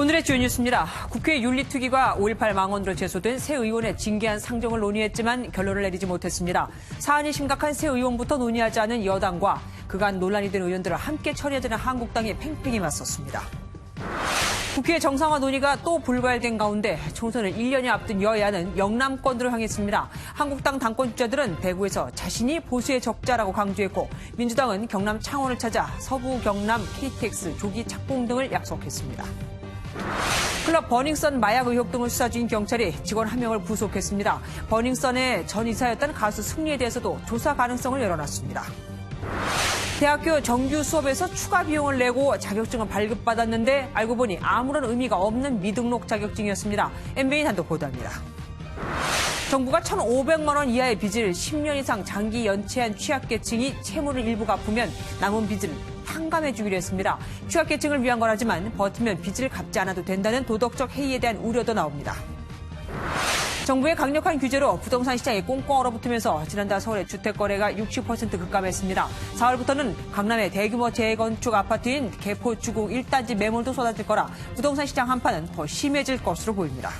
오늘의 주요 뉴스입니다. 국회 윤리특위가 5.18 망언으로 제소된 새 의원의 징계안 상정을 논의했지만 결론을 내리지 못했습니다. 사안이 심각한 새 의원부터 논의하지 않은 여당과 그간 논란이 된 의원들을 함께 처리하자는 한국당이 팽팽히 맞섰습니다. 국회 정상화 논의가 또 불발된 가운데 총선을 1년이 앞둔 여야는 영남권으로 향했습니다. 한국당 당권 주자들은 대구에서 자신이 보수의 적자라고 강조했고 민주당은 경남 창원을 찾아 서부 경남 KTX 조기 착공 등을 약속했습니다. 클럽 버닝썬 마약 의혹 등을 수사 중인 경찰이 직원 1명을 구속했습니다. 버닝썬의 전 이사였던 가수 승리에 대해서도 조사 가능성을 열어놨습니다. 대학교 정규 수업에서 추가 비용을 내고 자격증을 발급받았는데 알고 보니 아무런 의미가 없는 미등록 자격증이었습니다. MBN 단독 보도합니다. 정부가 1,500만 원 이하의 빚을 10년 이상 장기 연체한 취약계층이 채무를 일부 갚으면 남은 빚을 탕감해 주기로 했습니다. 취약계층을 위한 거라지만 버티면 빚을 갚지 않아도 된다는 도덕적 해이에 대한 우려도 나옵니다. 정부의 강력한 규제로 부동산 시장이 꽁꽁 얼어붙으면서 지난달 서울의 주택 거래가 60% 급감했습니다. 4월부터는 강남의 대규모 재건축 아파트인 개포 주공 1단지 매물도 쏟아질 거라 부동산 시장 한파는 더 심해질 것으로 보입니다.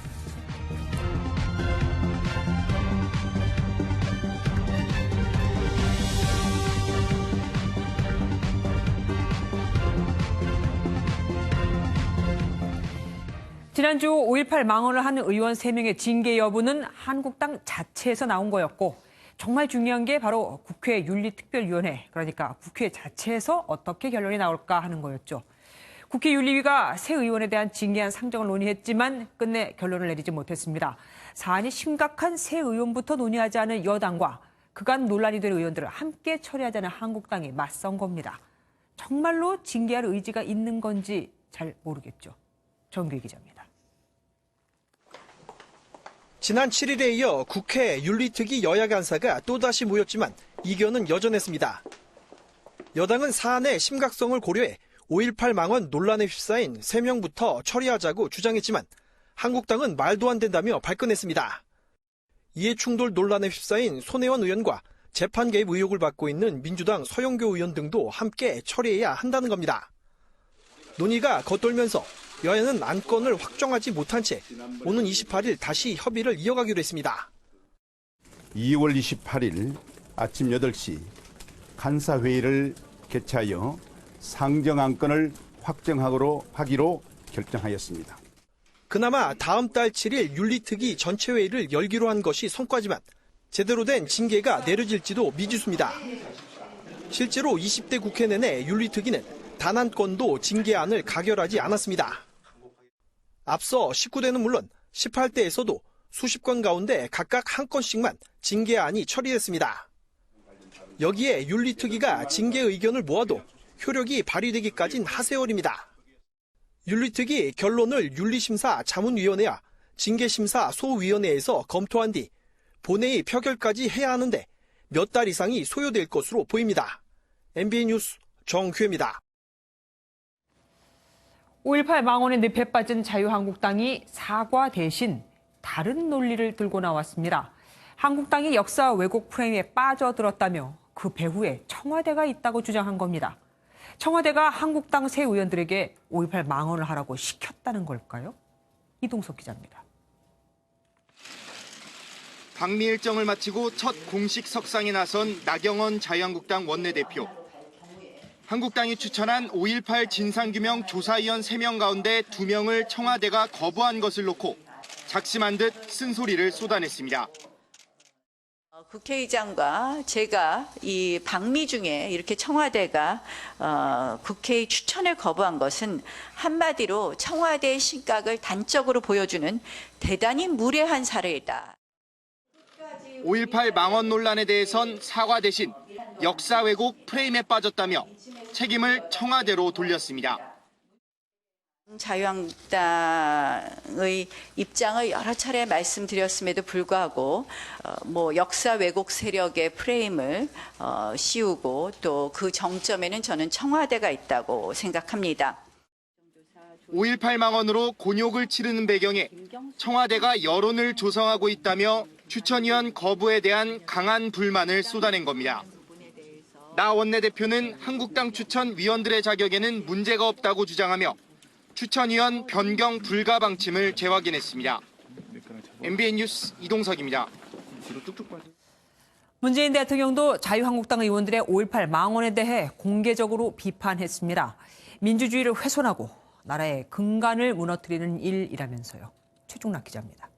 지난주 5.18 망언을 하는 의원 3명의 징계 여부는 한국당 자체에서 나온 거였고 정말 중요한 게 바로 국회 윤리특별위원회, 그러니까 국회 자체에서 어떻게 결론이 나올까 하는 거였죠. 국회 윤리위가 새 의원에 대한 징계안 상정을 논의했지만 끝내 결론을 내리지 못했습니다. 사안이 심각한 새 의원부터 논의하지 않은 여당과 그간 논란이 된 의원들을 함께 처리하자는 한국당이 맞선 겁니다. 정말로 징계할 의지가 있는 건지 잘 모르겠죠. 정규희 기자입니다. 지난 7일에 이어 국회 윤리특위 여야 간사가 또다시 모였지만 이견은 여전했습니다. 여당은 사안의 심각성을 고려해 5.18 망언 논란에 휩싸인 3명부터 처리하자고 주장했지만 한국당은 말도 안 된다며 발끈했습니다. 이해충돌 논란에 휩싸인 손혜원 의원과 재판 개입 의혹을 받고 있는 민주당 서영교 의원 등도 함께 처리해야 한다는 겁니다. 논의가 겉돌면서 여야는 안건을 확정하지 못한 채 오는 28일 다시 협의를 이어가기로 했습니다. 2월 28일 아침 8시 간사회의를 개최하여 상정 안건을 하기로 결정하였습니다. 그나마 다음 달 7일 윤리특위 전체회의를 열기로 한 것이 성과지만 제대로 된 징계가 내려질지도 미지수입니다. 실제로 20대 국회 내내 윤리특위는 단 한 건도 징계안을 가결하지 않았습니다. 앞서 19대는 물론 18대에서도 수십 건 가운데 각각 한 건씩만 징계안이 처리됐습니다. 여기에 윤리특위가 징계 의견을 모아도 효력이 발휘되기까진 하세월입니다. 윤리특위 결론을 윤리심사 자문위원회와 징계심사 소위원회에서 검토한 뒤 본회의 표결까지 해야 하는데 몇 달 이상이 소요될 것으로 보입니다. MBN 뉴스 정규혜입니다. 5.18 망언의 늪에 빠진 자유한국당이 사과 대신 다른 논리를 들고 나왔습니다. 한국당이 역사 왜곡 프레임에 빠져들었다며 그 배후에 청와대가 있다고 주장한 겁니다. 청와대가 한국당 새 의원들에게 5.18 망언을 하라고 시켰다는 걸까요? 이동석 기자입니다. 방미 일정을 마치고 첫 공식 석상에 나선 나경원 자유한국당 원내대표. 한국당이 추천한 5.18 진상규명 조사위원 3명 가운데 2명을 청와대가 거부한 것을 놓고 작심한 듯 쓴소리를 쏟아냈습니다. 국회의장과 제가 이 방미 중에 이렇게 청와대가 국회의 추천을 거부한 것은 한마디로 청와대의 신각을 단적으로 보여주는 대단히 무례한 사례이다. 5.18 망언 논란에 대해선 사과 대신 역사 왜곡 프레임에 빠졌다며 책임을 청와대로 돌렸습니다. 자유한국당의 입장을 여러 차례 말씀드렸음에도 불구하고 역사 왜곡 세력의 프레임을 씌우고 또 그 정점에는 저는 청와대가 있다고 생각합니다. 5.18 망언으로 곤욕을 치르는 배경에 청와대가 여론을 조성하고 있다며 추천위원 거부에 대한 강한 불만을 쏟아낸 겁니다. 나 원내대표는 한국당 추천 위원들의 자격에는 문제가 없다고 주장하며 추천위원 변경 불가 방침을 재확인했습니다. MBN 뉴스 이동석입니다. 문재인 대통령도 자유한국당 의원들의 5.18 망언에 대해 공개적으로 비판했습니다. 민주주의를 훼손하고 나라의 근간을 무너뜨리는 일이라면서요. 최중락 기자입니다.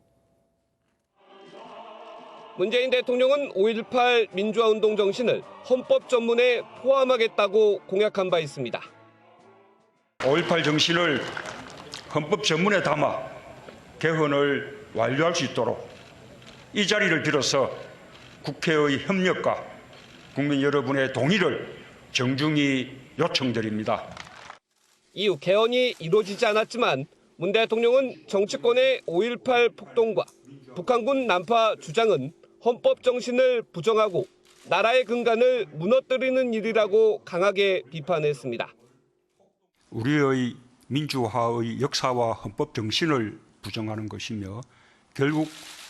문재인 대통령은 5.18 민주화운동 정신을 헌법 전문에 포함하겠다고 공약한 바 있습니다. 5.18 정신을 헌법 전문에 담아 개헌을 완료할 수 있도록 이 자리를 빌어서 국회의 협력과 국민 여러분의 동의를 정중히 요청드립니다. 이후 개헌이 이루어지지 않았지만 문 대통령은 정치권의 5.18 폭동과 북한군 난파 주장은 헌법 정신을 부정하고 나라의 근간을 무너뜨리는 일이라고 강하게 비판했습니다. 우리의 민주화의 역사와 헌법 정신을 부정하는 것이며 결국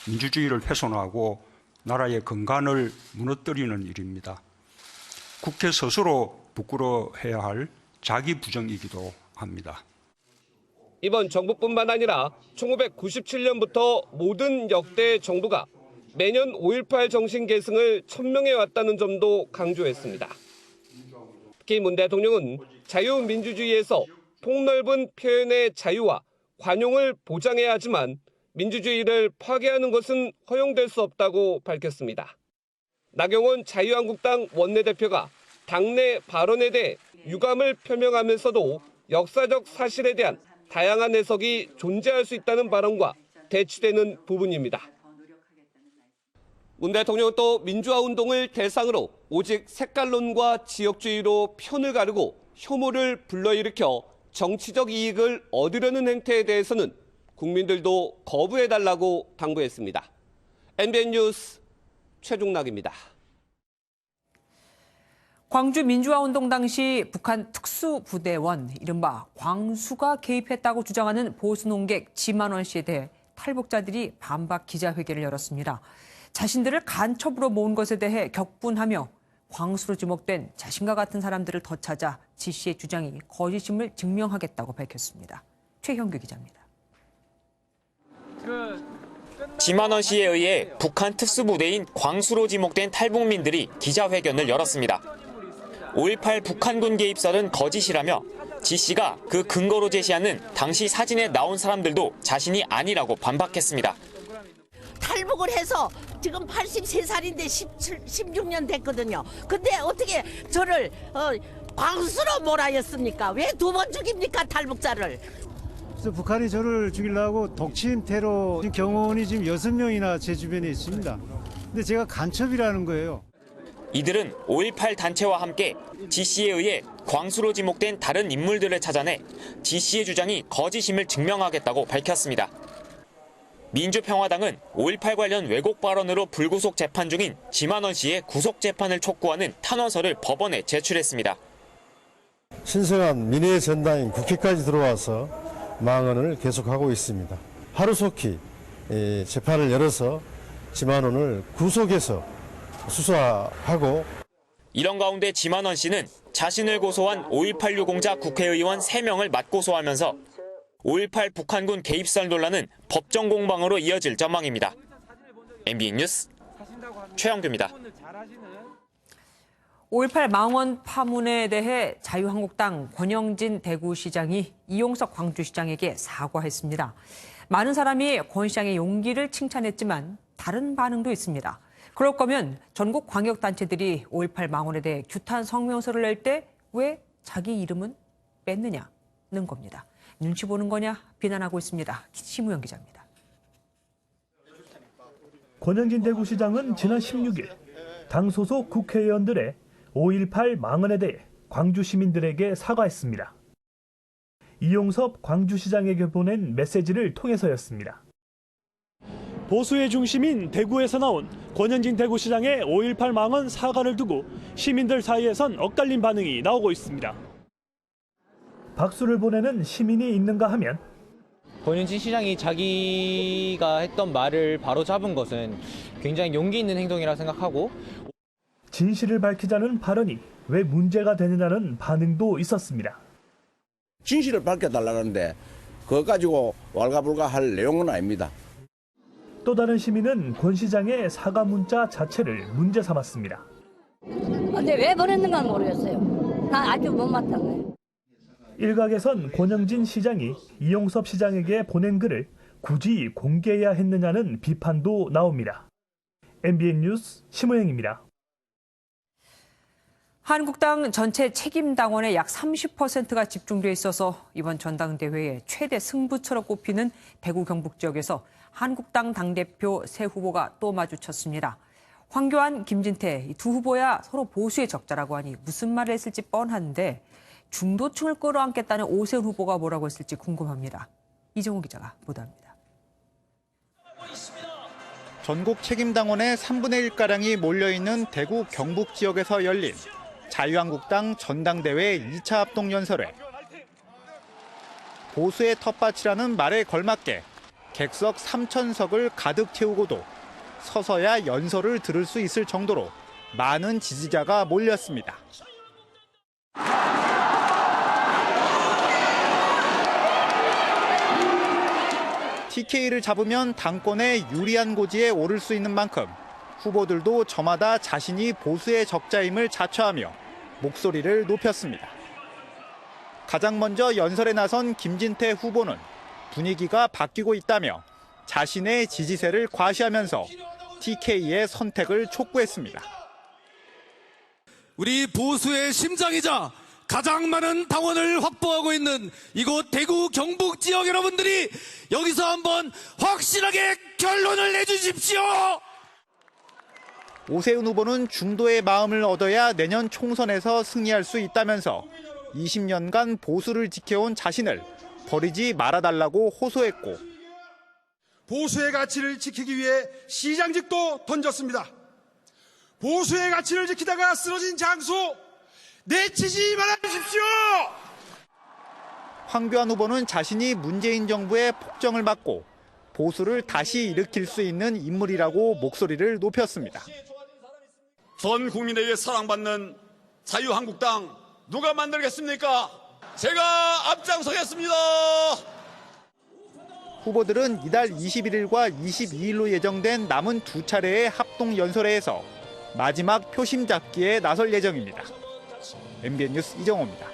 민주주의를 훼손하고 나라의 근간을 무너뜨리는 일입니다. 국회 스스로 부끄러워해야 할 자기 부정이기도 합니다. 이번 정부뿐만 아니라 1997년부터 모든 역대 정부가 매년 5.18 정신 계승을 천명해 왔다는 점도 강조했습니다. 특히 문 대통령은 자유민주주의에서 폭넓은 표현의 자유와 관용을 보장해야 하지만 민주주의를 파괴하는 것은 허용될 수 없다고 밝혔습니다. 나경원 자유한국당 원내대표가 당내 발언에 대해 유감을 표명하면서도 역사적 사실에 대한 다양한 해석이 존재할 수 있다는 발언과 대치되는 부분입니다. 문 대통령은 또 민주화운동을 대상으로 오직 색깔론과 지역주의로 편을 가르고 혐오를 불러일으켜 정치적 이익을 얻으려는 행태에 대해서는 국민들도 거부해달라고 당부했습니다. MBN 뉴스 최중락입니다. 광주 민주화운동 당시 북한 특수부대원 이른바 광수가 개입했다고 주장하는 보수농객 지만원 씨에 대해 탈북자들이 반박 기자회견을 열었습니다. 자신들을 간첩으로 모은 것에 대해 격분하며 광수로 지목된 자신과 같은 사람들을 더 찾아 지 씨의 주장이 거짓임을 증명하겠다고 밝혔습니다. 최형규 기자입니다. 지만원 씨에 의해 북한 특수부대인 광수로 지목된 탈북민들이 기자회견을 열었습니다. 5.18 북한군 개입설은 거짓이라며 지 씨가 그 근거로 제시하는 당시 사진에 나온 사람들도 자신이 아니라고 반박했습니다. 탈북을 해서 지금 83살인데 16년 됐거든요. 근데 어떻게 저를 광수로 몰아였습니까? 왜 두 번 죽입니까, 탈북자를? 북한이 저를 죽이려고 독침 테러 경호원이 지금 6명이나 제 주변에 있습니다. 근데 제가 간첩이라는 거예요. 이들은 5.18 단체와 함께 지 씨에 의해 광수로 지목된 다른 인물들을 찾아내 지 씨의 주장이 거짓임을 증명하겠다고 밝혔습니다. 민주평화당은 5.18 관련 왜곡 발언으로 불구속 재판 중인 지만원 씨의 구속 재판을 촉구하는 탄원서를 법원에 제출했습니다. 신성한 민의의 전당인 국회까지 들어와서 망언을 계속하고 있습니다. 하루속히 재판을 열어서 지만원을 구속해서 수사하고. 이런 가운데 지만원 씨는 자신을 고소한 5.18 유공자 국회의원 3명을 맞고소하면서 5.18 북한군 개입설 논란은 법정 공방으로 이어질 전망입니다. MBN 뉴스 최영규입니다. 5.18 망언 파문에 대해 자유한국당 권영진 대구시장이 이용석 광주시장에게 사과했습니다. 많은 사람이 권 시장의 용기를 칭찬했지만 다른 반응도 있습니다. 그럴 거면 전국 광역단체들이 5.18 망언에 대해 규탄 성명서를 낼 때 왜 자기 이름은 뺐느냐는 겁니다. 눈치 보는 거냐 비난하고 있습니다. 심우영 기자입니다. 권영진 대구시장은 지난 16일 당 소속 국회의원들의 5.18 망언에 대해 광주 시민들에게 사과했습니다. 이용섭 광주시장에게 보낸 메시지를 통해서였습니다. 보수의 중심인 대구에서 나온 권영진 대구시장의 5.18 망언 사과를 두고 시민들 사이에선 엇갈린 반응이 나오고 있습니다. 박수를 보내는 시민이 있는가 하면 권영진 시장이 자기가 했던 말을 바로잡은 것은 굉장히 용기 있는 행동이라 생각하고 진실을 밝히자는 발언이 왜 문제가 되느냐는 반응도 있었습니다. 진실을 밝혀달라는데 그거 가지고 왈가불가할 내용은 아닙니다. 또 다른 시민은 권 시장의 사과 문자 자체를 문제 삼았습니다. 근데 왜 보냈는가 모르겠어요. 난 아주 못마땅해요. 일각에선 권영진 시장이 이용섭 시장에게 보낸 글을 굳이 공개해야 했느냐는 비판도 나옵니다. MBN 뉴스 심호영입니다. 한국당 전체 책임당원의 약 30%가 집중돼 있어서 이번 전당대회의 최대 승부처로 꼽히는 대구 경북 지역에서 한국당 당대표 새 후보가 또 마주쳤습니다. 황교안, 김진태 이 두 후보야 서로 보수의 적자라고 하니 무슨 말을 했을지 뻔한데 중도층을 끌어안겠다는 오세훈 후보가 뭐라고 했을지 궁금합니다. 이정우 기자가 보도합니다. 전국 책임당원의 3분의 1가량이 몰려있는 대구 경북 지역에서 열린 자유한국당 전당대회 2차 합동연설회. 보수의 텃밭이라는 말에 걸맞게 객석 3,000석을 가득 채우고도 서서야 연설을 들을 수 있을 정도로 많은 지지자가 몰렸습니다. TK를 잡으면 당권에 유리한 고지에 오를 수 있는 만큼 후보들도 저마다 자신이 보수의 적자임을 자처하며 목소리를 높였습니다. 가장 먼저 연설에 나선 김진태 후보는 분위기가 바뀌고 있다며 자신의 지지세를 과시하면서 TK의 선택을 촉구했습니다. 우리 보수의 심장이자 가장 많은 당원을 확보하고 있는 이곳 대구 경북 지역 여러분들이 여기서 한번 확실하게 결론을 내주십시오. 오세훈 후보는 중도의 마음을 얻어야 내년 총선에서 승리할 수 있다면서 20년간 보수를 지켜온 자신을 버리지 말아달라고 호소했고, 보수의 가치를 지키기 위해 시장직도 던졌습니다. 보수의 가치를 지키다가 쓰러진 장소 내치지 말아주십시오. 황교안 후보는 자신이 문재인 정부의 폭정을 막고 보수를 다시 일으킬 수 있는 인물이라고 목소리를 높였습니다. 전 국민에게 사랑받는 자유한국당 누가 만들겠습니까? 제가 앞장서겠습니다. 후보들은 이달 21일과 22일로 예정된 남은 두 차례의 합동 연설회에서 마지막 표심 잡기에 나설 예정입니다. MBN 뉴스 이정호입니다.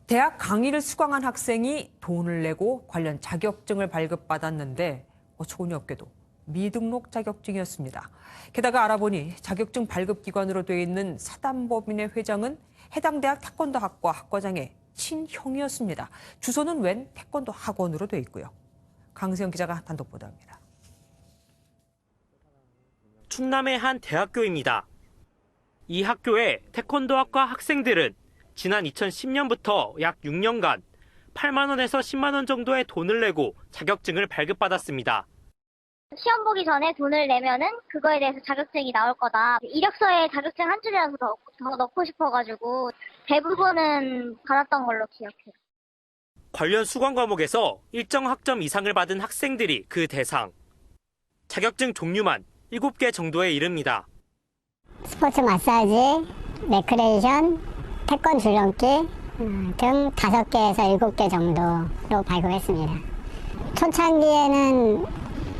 대학 강의를 수강한 학생이 돈을 내고 관련 자격증을 발급받았는데 어처구니 없게도 미등록 자격증이었습니다. 게다가 알아보니 자격증 발급기관으로 되어 있는 사단법인의 회장은 해당 대학 태권도학과 학과장의 친형이었습니다. 주소는 웬 태권도 학원으로 되어 있고요. 강세영 기자가 단독 보도합니다. 충남의 한 대학교입니다. 이 학교의 태권도학과 학생들은 지난 2010년부터 약 6년간 8만 원에서 10만 원 정도의 돈을 내고 자격증을 발급받았습니다. 시험 보기 전에 돈을 내면은 그거에 대해서 자격증이 나올 거다. 이력서에 자격증 한 줄이라도 더 넣고 싶어가지고 대부분은 받았던 걸로 기억해요. 관련 수강 과목에서 일정 학점 이상을 받은 학생들이 그 대상. 자격증 종류만 7개 정도에 이릅니다. 스포츠 마사지, 레크레이션, 태권 줄넘기 등 5개에서 7개 정도로 발급했습니다. 초창기에는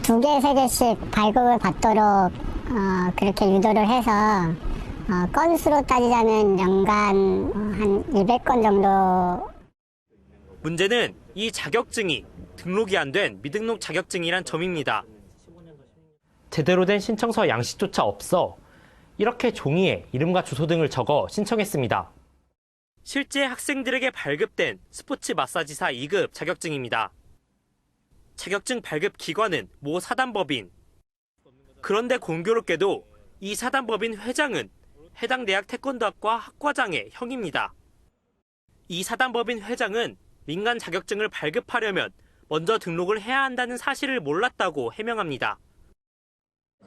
2개, 3개씩 발급을 받도록 그렇게 유도를 해서 건수로 따지자면 연간 한 200건 정도. 문제는 이 자격증이 등록이 안 된 미등록 자격증이란 점입니다. 제대로 된 신청서 양식조차 없어 이렇게 종이에 이름과 주소 등을 적어 신청했습니다. 실제 학생들에게 발급된 스포츠 마사지사 2급 자격증입니다. 자격증 발급 기관은 모 사단법인. 그런데 공교롭게도 이 사단법인 회장은 해당 대학 태권도학과 학과장의 형입니다. 이 사단법인 회장은 민간 자격증을 발급하려면 먼저 등록을 해야 한다는 사실을 몰랐다고 해명합니다.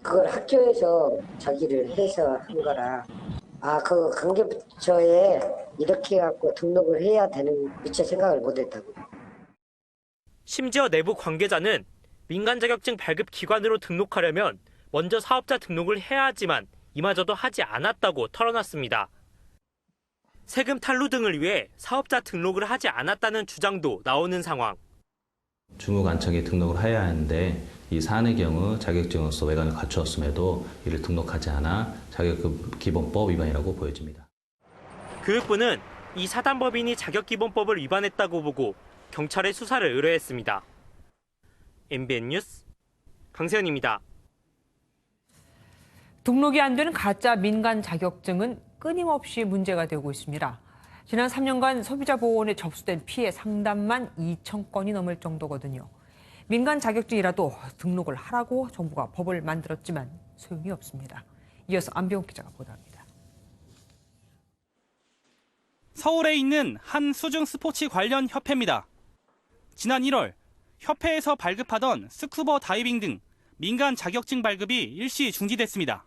그걸 학교에서 저기를 해서 한 거라. 그 관계부처에 이렇게 갖고 등록을 해야 되는 미처 생각을 못했다고. 심지어 내부 관계자는 민간 자격증 발급 기관으로 등록하려면 먼저 사업자 등록을 해야 하지만 이마저도 하지 않았다고 털어놨습니다. 세금 탈루 등을 위해 사업자 등록을 하지 않았다는 주장도 나오는 상황. 주무관청에 등록을 해야 하는데 이 사안의 경우 자격증으로서 외관을 갖추었음에도 이를 등록하지 않아 자격기본법 위반이라고 보여집니다. 교육부는 이 사단법인이 자격기본법을 위반했다고 보고 경찰에 수사를 의뢰했습니다. MBN 뉴스 강세현입니다. 등록이 안 되는 가짜 민간 자격증은 끊임없이 문제가 되고 있습니다. 지난 3년간 소비자보호원에 접수된 피해 상담만 2,000건이 넘을 정도거든요. 민간 자격증이라도 등록을 하라고 정부가 법을 만들었지만 소용이 없습니다. 이어서 안병욱 기자가 보도합니다. 서울에 있는 한 수중 스포츠 관련 협회입니다. 지난 1월 협회에서 발급하던 스쿠버 다이빙 등 민간 자격증 발급이 일시 중지됐습니다.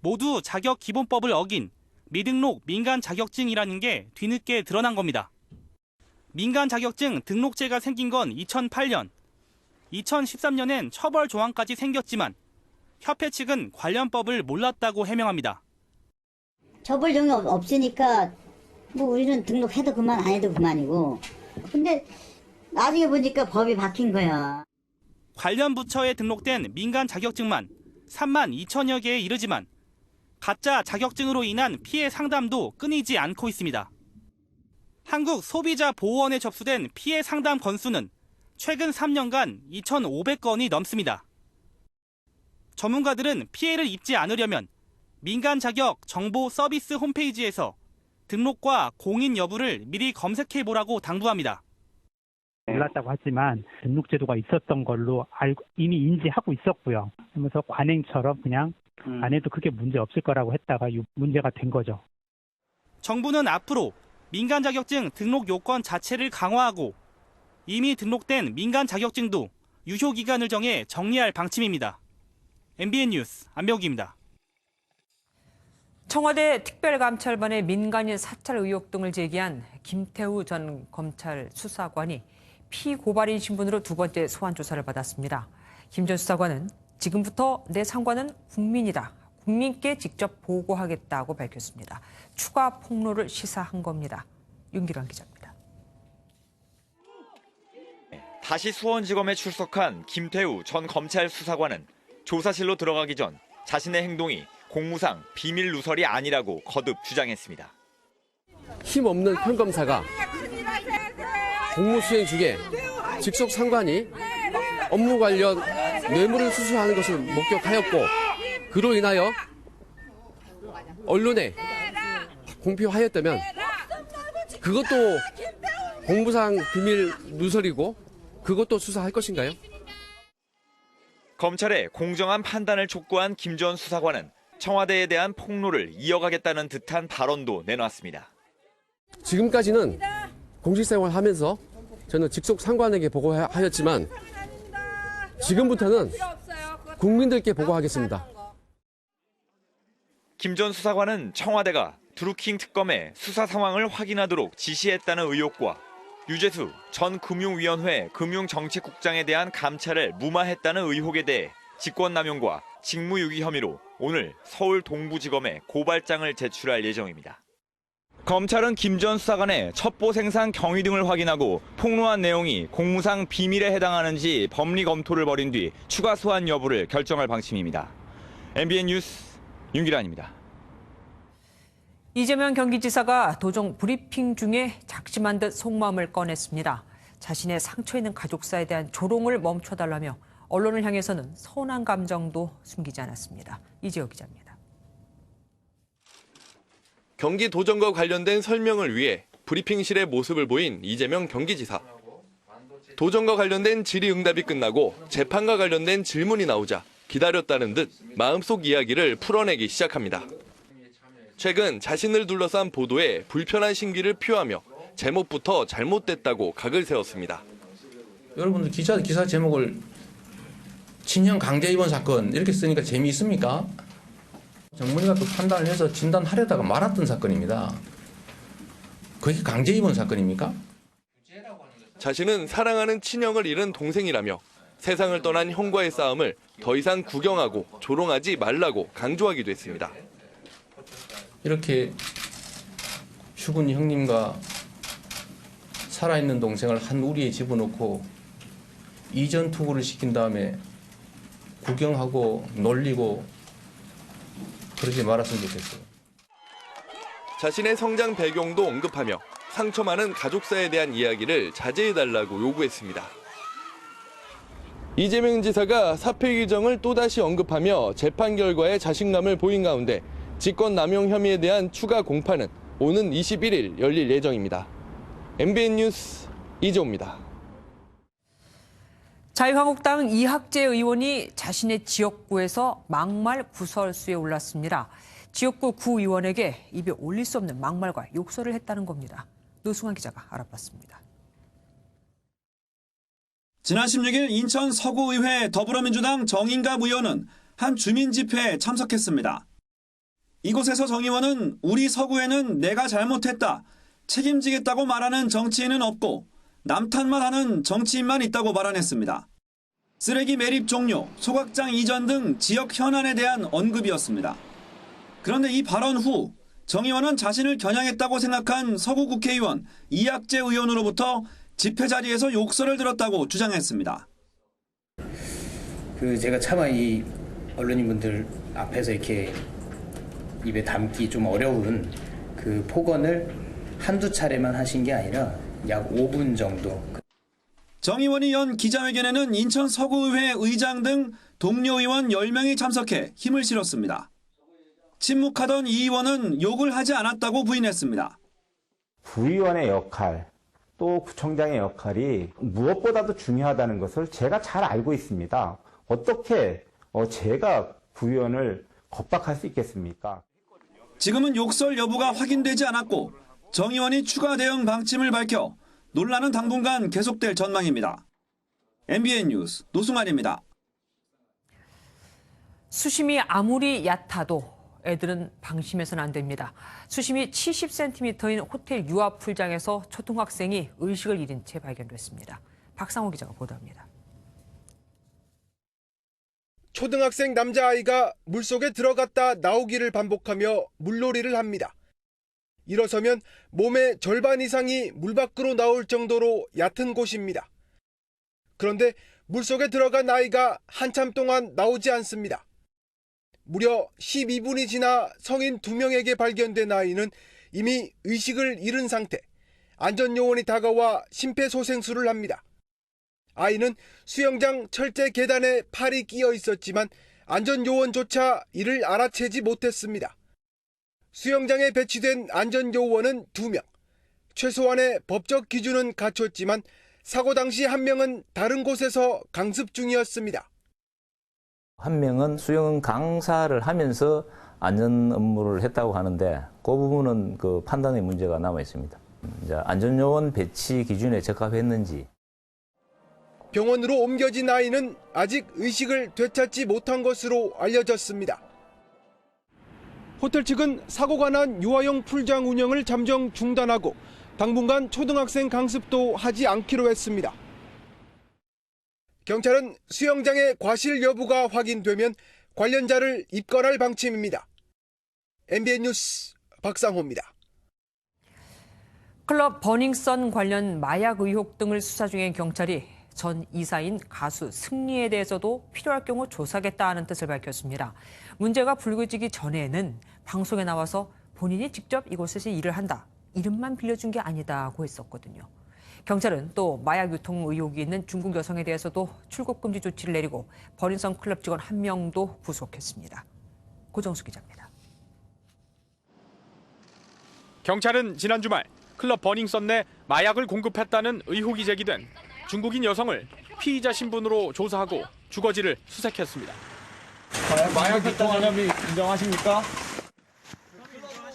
모두 자격 기본법을 어긴 미등록 민간 자격증이라는 게 뒤늦게 드러난 겁니다. 민간 자격증 등록제가 생긴 건 2008년, 2013년엔 처벌 조항까지 생겼지만 협회 측은 관련법을 몰랐다고 해명합니다. 처벌 조항이 없으니까 뭐 우리는 등록해도 그만 안 해도 그만이고, 근데 나중에 보니까 법이 바뀐 거야. 관련 부처에 등록된 민간 자격증만 3만 2천여 개에 이르지만 가짜 자격증으로 인한 피해 상담도 끊이지 않고 있습니다. 한국소비자보호원에 접수된 피해 상담 건수는 최근 3년간 2,500건이 넘습니다. 전문가들은 피해를 입지 않으려면 민간 자격 정보 서비스 홈페이지에서 등록과 공인 여부를 미리 검색해보라고 당부합니다. 몰랐다고 하지만 등록제도가 있었던 걸로 이미 인지하고 있었고요. 그러면서 관행처럼 그냥 안 해도 크게 문제 없을 거라고 했다가 문제가 된 거죠. 정부는 앞으로 민간 자격증 등록 요건 자체를 강화하고 이미 등록된 민간 자격증도 유효 기간을 정해 정리할 방침입니다. MBN 뉴스 안병욱입니다. 청와대 특별감찰반의 민간인 사찰 의혹 등을 제기한 김태우 전 검찰 수사관이 피고발인 신분으로 두 번째 소환 조사를 받았습니다. 김 전 수사관은 지금부터 내 상관은 국민이다. 국민께 직접 보고하겠다고 밝혔습니다. 추가 폭로를 시사한 겁니다. 윤기란 기자입니다. 다시 수원지검에 출석한 김태우 전 검찰 수사관은 조사실로 들어가기 전 자신의 행동이 공무상 비밀 누설이 아니라고 거듭 주장했습니다. 힘없는 평검사가 공무수행 중에 직속 상관이 업무 관련 뇌물을 수수하는 것을 목격하였고 그로 인하여 언론에 공표하였다면 그것도 공무상 비밀 누설이고 그것도 수사할 것인가요? 검찰의 공정한 판단을 촉구한 김 전 수사관은 청와대에 대한 폭로를 이어가겠다는 듯한 발언도 내놨습니다. 지금까지는 공직생활을 하면서 저는 직속 상관에게 보고하였지만 지금부터는 국민들께 보고하겠습니다. 김 전 수사관은 청와대가 드루킹 특검의 수사 상황을 확인하도록 지시했다는 의혹과 유재수 전 금융위원회 금융정책국장에 대한 감찰을 무마했다는 의혹에 대해 직권남용과 직무유기 혐의로 오늘 서울 동부지검에 고발장을 제출할 예정입니다. 검찰은 김 전 수사관의 첩보 생산 경위 등을 확인하고 폭로한 내용이 공무상 비밀에 해당하는지 법리 검토를 벌인 뒤 추가 소환 여부를 결정할 방침입니다. MBN 뉴스 윤기란입니다. 이재명 경기지사가 도정 브리핑 중에 작심한 듯 속마음을 꺼냈습니다. 자신의 상처 있는 가족사에 대한 조롱을 멈춰달라며 언론을 향해서는 서운한 감정도 숨기지 않았습니다. 이재호 기자입니다. 경기 도정과 관련된 설명을 위해 브리핑실의 모습을 보인 이재명 경기지사. 도정과 관련된 질의응답이 끝나고 재판과 관련된 질문이 나오자 기다렸다는 듯 마음속 이야기를 풀어내기 시작합니다. 최근 자신을 둘러싼 보도에 불편한 심기를 표하며 제목부터 잘못됐다고 각을 세웠습니다. 여러분들 기사 제목을 친형 강제 입원 사건 이렇게 쓰니까 재미있습니까? 정문이가 또 판단을 해서 진단하려다가 말았던 사건입니다. 그게 강제 입원 사건입니까? 자신은 사랑하는 친형을 잃은 동생이라며 세상을 떠난 형과의 싸움을 더 이상 구경하고 조롱하지 말라고 강조하기도 했습니다. 이렇게 죽은 형님과 살아있는 동생을 한 우리에 집어넣고 이전 투구를 시킨 다음에 구경하고 놀리고 그러지 말았으면 좋겠어요. 자신의 성장 배경도 언급하며 상처 많은 가족사에 대한 이야기를 자제해달라고 요구했습니다. 이재명 지사가 사퇴 규정을 또다시 언급하며 재판 결과에 자신감을 보인 가운데 직권남용 혐의에 대한 추가 공판은 오는 21일 열릴 예정입니다. MBN 뉴스 이재호입니다. 자유한국당 이학재 의원이 자신의 지역구에서 막말 구설수에 올랐습니다. 지역구 구의원에게 입에 올릴 수 없는 막말과 욕설을 했다는 겁니다. 노승환 기자가 알아봤습니다. 지난 16일 인천 서구의회 더불어민주당 정인갑 의원은 한 주민 집회에 참석했습니다. 이곳에서 정 의원은 우리 서구에는 내가 잘못했다, 책임지겠다고 말하는 정치인은 없고 남탓만 하는 정치인만 있다고 발언했습니다. 쓰레기 매립 종료, 소각장 이전 등 지역 현안에 대한 언급이었습니다. 그런데 이 발언 후 정 의원은 자신을 겨냥했다고 생각한 서구 국회의원 이학재 의원으로부터 집회 자리에서 욕설을 들었다고 주장했습니다. 제가 차마 이 언론인분들 앞에서 이렇게 입에 담기 좀 어려운 그 폭언을 한두 차례만 하신 게 아니라 약 5분 정도. 정 의원이 연 기자회견에는 인천 서구의회 의장 등 동료 의원 10명이 참석해 힘을 실었습니다. 침묵하던 이 의원은 욕을 하지 않았다고 부인했습니다. 구의원의 역할, 또 구청장의 역할이 무엇보다도 중요하다는 것을 제가 잘 알고 있습니다. 어떻게 제가 구의원을 겁박할 수 있겠습니까? 지금은 욕설 여부가 확인되지 않았고 정 의원이 추가 대응 방침을 밝혀 논란은 당분간 계속될 전망입니다. MBN 뉴스 노승환입니다. 수심이 아무리 얕아도 애들은 방심해서는 안 됩니다. 수심이 70cm인 호텔 유아풀장에서 초등학생이 의식을 잃은 채 발견됐습니다. 박상호 기자가 보도합니다. 초등학생 남자아이가 물속에 들어갔다 나오기를 반복하며 물놀이를 합니다. 일어서면 몸의 절반 이상이 물 밖으로 나올 정도로 얕은 곳입니다. 그런데 물속에 들어간 아이가 한참 동안 나오지 않습니다. 무려 12분이 지나 성인 2명에게 발견된 아이는 이미 의식을 잃은 상태, 안전요원이 다가와 심폐소생술을 합니다. 아이는 수영장 철제 계단에 팔이 끼어 있었지만 안전요원조차 이를 알아채지 못했습니다. 수영장에 배치된 안전요원은 2명, 최소한의 법적 기준은 갖췄지만 사고 당시 한 명은 다른 곳에서 강습 중이었습니다. 한 명은 수영 강사를 하면서 안전 업무를 했다고 하는데 그 부분은 그 판단에 문제가 남아 있습니다. 이제 안전요원 배치 기준에 적합했는지. 병원으로 옮겨진 아이는 아직 의식을 되찾지 못한 것으로 알려졌습니다. 호텔 측은 사고가 난 유아용 풀장 운영을 잠정 중단하고 당분간 초등학생 강습도 하지 않기로 했습니다. 경찰은 수영장의 과실 여부가 확인되면 관련자를 입건할 방침입니다. MBN 뉴스 박상호입니다. 클럽 버닝썬 관련 마약 의혹 등을 수사 중인 경찰이 전 이사인 가수 승리에 대해서도 필요할 경우 조사하겠다는 뜻을 밝혔습니다. 문제가 불거지기 전에는 방송에 나와서 본인이 직접 이곳에서 일을 한다, 이름만 빌려준 게 아니다고 했었거든요. 경찰은 또 마약 유통 의혹이 있는 중국 여성에 대해서도 출국 금지 조치를 내리고 버닝썬 클럽 직원 1명도 구속했습니다. 고정수 기자입니다. 경찰은 지난 주말 클럽 버닝썬 내 마약을 공급했다는 의혹이 제기된 중국인 여성을 피의자 신분으로 조사하고 주거지를 수색했습니다. 마약 유통한 혐의 인정하십니까?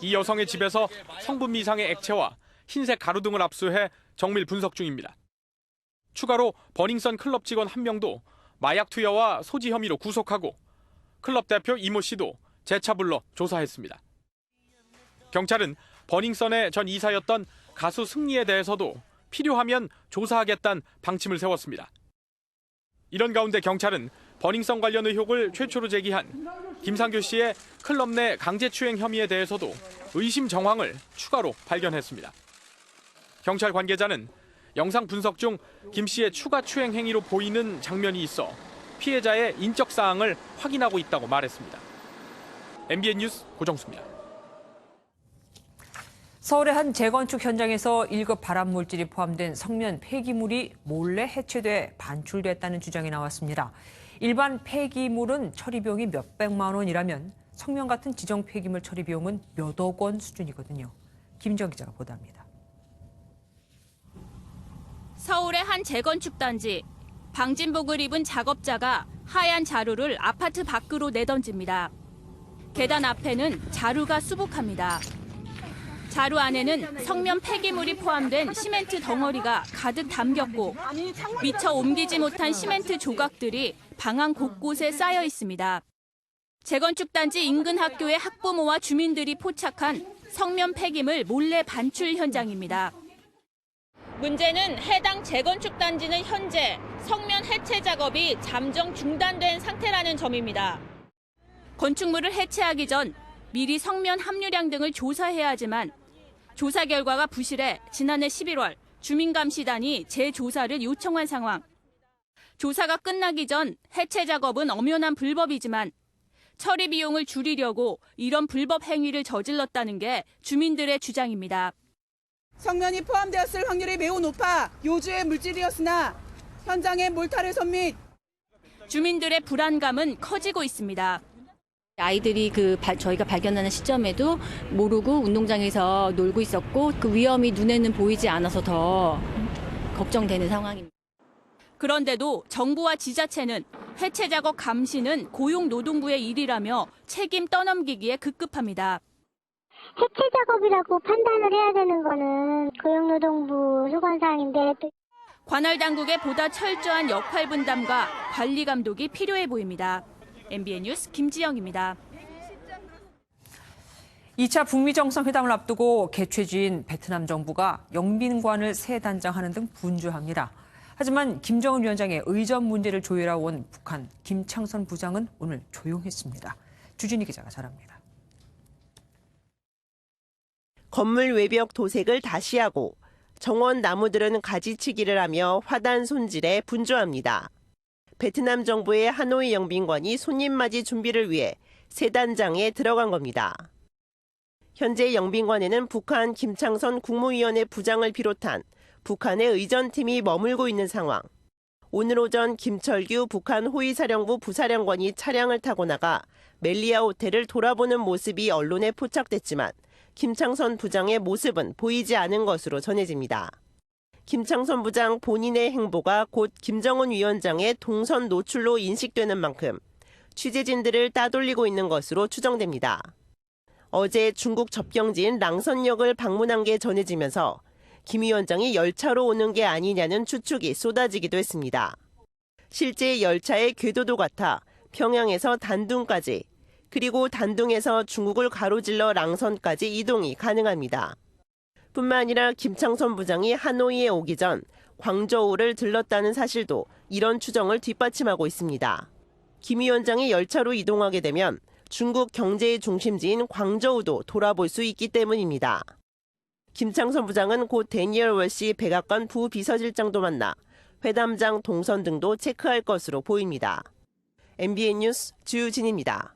이 여성의 집에서 성분 미상의 액체와 흰색 가루 등을 압수해 정밀 분석 중입니다. 추가로 버닝썬 클럽 직원 1명도 마약 투여와 소지 혐의로 구속하고 클럽 대표 이모 씨도 재차 불러 조사했습니다. 경찰은 버닝썬의 전 이사였던 가수 승리에 대해서도 필요하면 조사하겠다는 방침을 세웠습니다. 이런 가운데 경찰은 버닝썬 관련 의혹을 최초로 제기한 김상규 씨의 클럽 내 강제추행 혐의에 대해서도 의심 정황을 추가로 발견했습니다. 경찰 관계자는 영상 분석 중 김 씨의 추가 추행 행위로 보이는 장면이 있어 피해자의 인적 사항을 확인하고 있다고 말했습니다. MBN 뉴스 고정수입니다. 서울의 한 재건축 현장에서 1급 발암물질이 포함된 성면 폐기물이 몰래 해체돼 반출됐다는 주장이 나왔습니다. 일반 폐기물은 처리 비용이 몇백만 원이라면 성면 같은 지정 폐기물 처리 비용은 몇억 원 수준이거든요. 김지영 기자가 보도합니다. 서울의 한 재건축 단지. 방진복을 입은 작업자가 하얀 자루를 아파트 밖으로 내던집니다. 계단 앞에는 자루가 수북합니다. 자루 안에는 성면 폐기물이 포함된 시멘트 덩어리가 가득 담겼고 미처 옮기지 못한 시멘트 조각들이 방안 곳곳에 쌓여 있습니다. 재건축 단지 인근 학교의 학부모와 주민들이 포착한 성면 폐기물 몰래 반출 현장입니다. 문제는 해당 재건축 단지는 현재 성면 해체 작업이 잠정 중단된 상태라는 점입니다. 건축물을 해체하기 전 미리 성면 함유량 등을 조사해야 하지만 조사 결과가 부실해 지난해 11월 주민감시단이 재조사를 요청한 상황. 조사가 끝나기 전 해체 작업은 엄연한 불법이지만 처리 비용을 줄이려고 이런 불법 행위를 저질렀다는 게 주민들의 주장입니다. 성면이 포함되었을 확률이 매우 높아 요주의 물질이었으나 현장의 몰타래선 및 주민들의 불안감은 커지고 있습니다. 아이들이 저희가 발견하는 시점에도 모르고 운동장에서 놀고 있었고 그 위험이 눈에는 보이지 않아서 더 걱정되는 상황입니다. 그런데도 정부와 지자체는 해체 작업 감시는 고용노동부의 일이라며 책임 떠넘기기에 급급합니다. 해체 작업이라고 판단을 해야 되는 거는 고용노동부 소관사항인데 관할 당국의 보다 철저한 역할 분담과 관리 감독이 필요해 보입니다. MBN 뉴스 김지영입니다. 2차 북미 정상회담을 앞두고 개최지인 베트남 정부가 영빈관을 새 단장하는 등 분주합니다. 하지만 김정은 위원장의 의전 문제를 조율하고 온 북한 김창선 부장은 오늘 조용했습니다. 주진희 기자가 전합니다. 건물 외벽 도색을 다시 하고 정원 나무들은 가지치기를 하며 화단 손질에 분주합니다. 베트남 정부의 하노이 영빈관이 손님 맞이 준비를 위해 새 단장에 들어간 겁니다. 현재 영빈관에는 북한 김창선 국무위원회 부장을 비롯한 북한의 의전팀이 머물고 있는 상황. 오늘 오전 김철규 북한 호위사령부 부사령관이 차량을 타고 나가 멜리아 호텔을 돌아보는 모습이 언론에 포착됐지만 김창선 부장의 모습은 보이지 않은 것으로 전해집니다. 김창선 부장 본인의 행보가 곧 김정은 위원장의 동선 노출로 인식되는 만큼 취재진들을 따돌리고 있는 것으로 추정됩니다. 어제 중국 접경지인 랑선역을 방문한 게 전해지면서 김 위원장이 열차로 오는 게 아니냐는 추측이 쏟아지기도 했습니다. 실제 열차의 궤도도 같아 평양에서 단둥까지 그리고 단둥에서 중국을 가로질러 랑선까지 이동이 가능합니다. 뿐만 아니라 김창선 부장이 하노이에 오기 전 광저우를 들렀다는 사실도 이런 추정을 뒷받침하고 있습니다. 김 위원장이 열차로 이동하게 되면 중국 경제의 중심지인 광저우도 돌아볼 수 있기 때문입니다. 김창선 부장은 곧 데니얼 월시 백악관 부비서실장도 만나 회담장 동선 등도 체크할 것으로 보입니다. MBN 뉴스 주진입니다.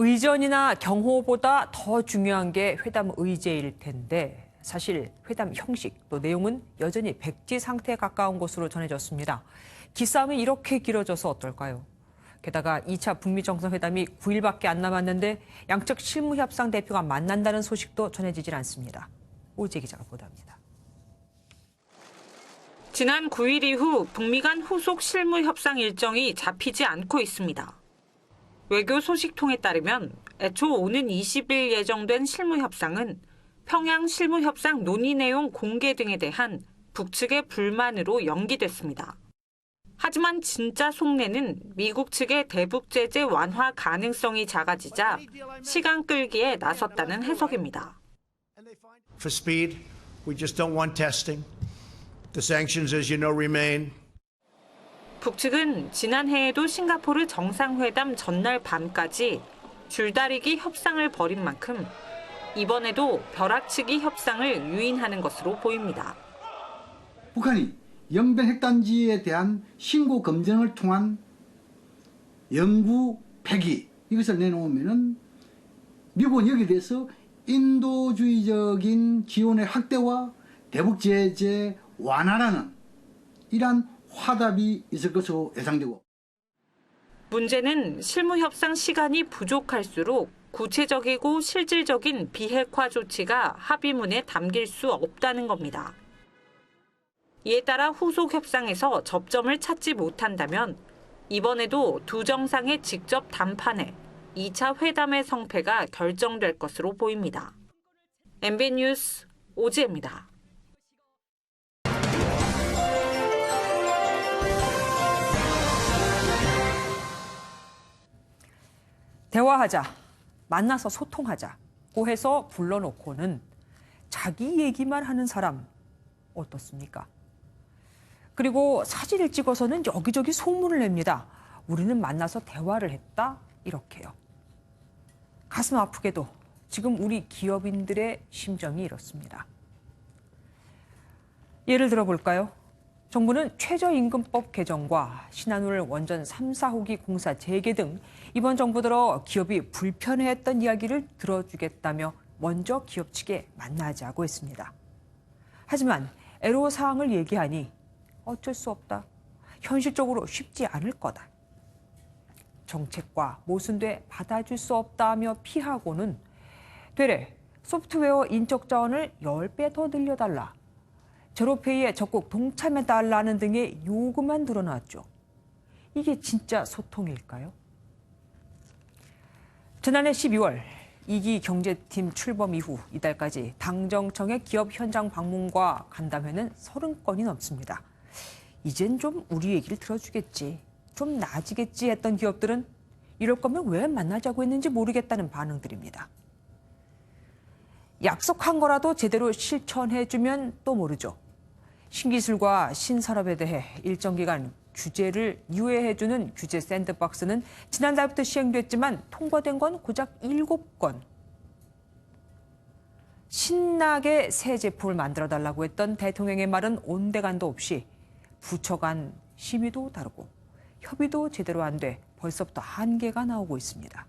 의전이나 경호보다 더 중요한 게 회담 의제일 텐데 사실 회담 형식 또 내용은 여전히 백지 상태에 가까운 것으로 전해졌습니다. 기싸움이 이렇게 길어져서 어떨까요? 게다가 2차 북미 정상회담이 9일밖에 안 남았는데 양측 실무협상 대표가 만난다는 소식도 전해지질 않습니다. 오재 기자가 보도합니다. 지난 9일 이후 북미 간 후속 실무협상 일정이 잡히지 않고 있습니다. 외교 소식통에 따르면 애초 오는 20일 예정된 실무협상은 평양 실무협상 논의 내용 공개 등에 대한 북측의 불만으로 연기됐습니다. 하지만 진짜 속내는 미국 측의 대북 제재 완화 가능성이 작아지자 시간 끌기에 나섰다는 해석입니다. For speed, we just don't want testing. The sanctions, as you know, remain. 북측은 지난해에도 싱가포르 정상회담 전날 밤까지 줄다리기 협상을 벌인 만큼 이번에도 벼락치기 협상을 유인하는 것으로 보입니다. 북한이 영변 핵단지에 대한 신고 검증을 통한 연구 폐기 이것을 내놓으면은 미국은 여기에 대해서 인도주의적인 지원의 확대와 대북 제재 완화라는 이러한 화답이 있을 것으로 예상되고. 문제는 실무 협상 시간이 부족할수록 구체적이고 실질적인 비핵화 조치가 합의문에 담길 수 없다는 겁니다. 이에 따라 후속 협상에서 접점을 찾지 못한다면 이번에도 두 정상의 직접 담판에 2차 회담의 성패가 결정될 것으로 보입니다. MBN 뉴스 오지혜입니다. 대화하자, 만나서 소통하자고 해서 불러놓고는 자기 얘기만 하는 사람 어떻습니까? 그리고 사진을 찍어서는 여기저기 소문을 냅니다. 우리는 만나서 대화를 했다, 이렇게요. 가슴 아프게도 지금 우리 기업인들의 심정이 이렇습니다. 예를 들어볼까요? 정부는 최저임금법 개정과 신한울 원전 3, 4호기 공사 재개 등 이번 정부 들어 기업이 불편해했던 이야기를 들어주겠다며 먼저 기업 측에 만나자고 했습니다. 하지만 애로사항을 얘기하니 어쩔 수 없다. 현실적으로 쉽지 않을 거다. 정책과 모순돼 받아줄 수 없다며 피하고는 되레 소프트웨어 인적 자원을 10배 더 늘려달라. 제로페이에 적극 동참해달라는 등의 요구만 늘어났죠. 이게 진짜 소통일까요? 지난해 12월 2기 경제팀 출범 이후 이달까지 당정청의 기업 현장 방문과 간담회는 30건이 넘습니다. 이젠 좀 우리 얘기를 들어주겠지, 좀 나아지겠지 했던 기업들은 이럴 거면 왜 만나자고 했는지 모르겠다는 반응들입니다. 약속한 거라도 제대로 실천해주면 또 모르죠. 신기술과 신산업에 대해 일정 기간 규제를 유예해주는 규제 샌드박스는 지난달부터 시행됐지만 통과된 건 고작 7건. 신나게 새 제품을 만들어달라고 했던 대통령의 말은 온데간도 없이 부처 간 심의도 다르고 협의도 제대로 안 돼 벌써부터 한계가 나오고 있습니다.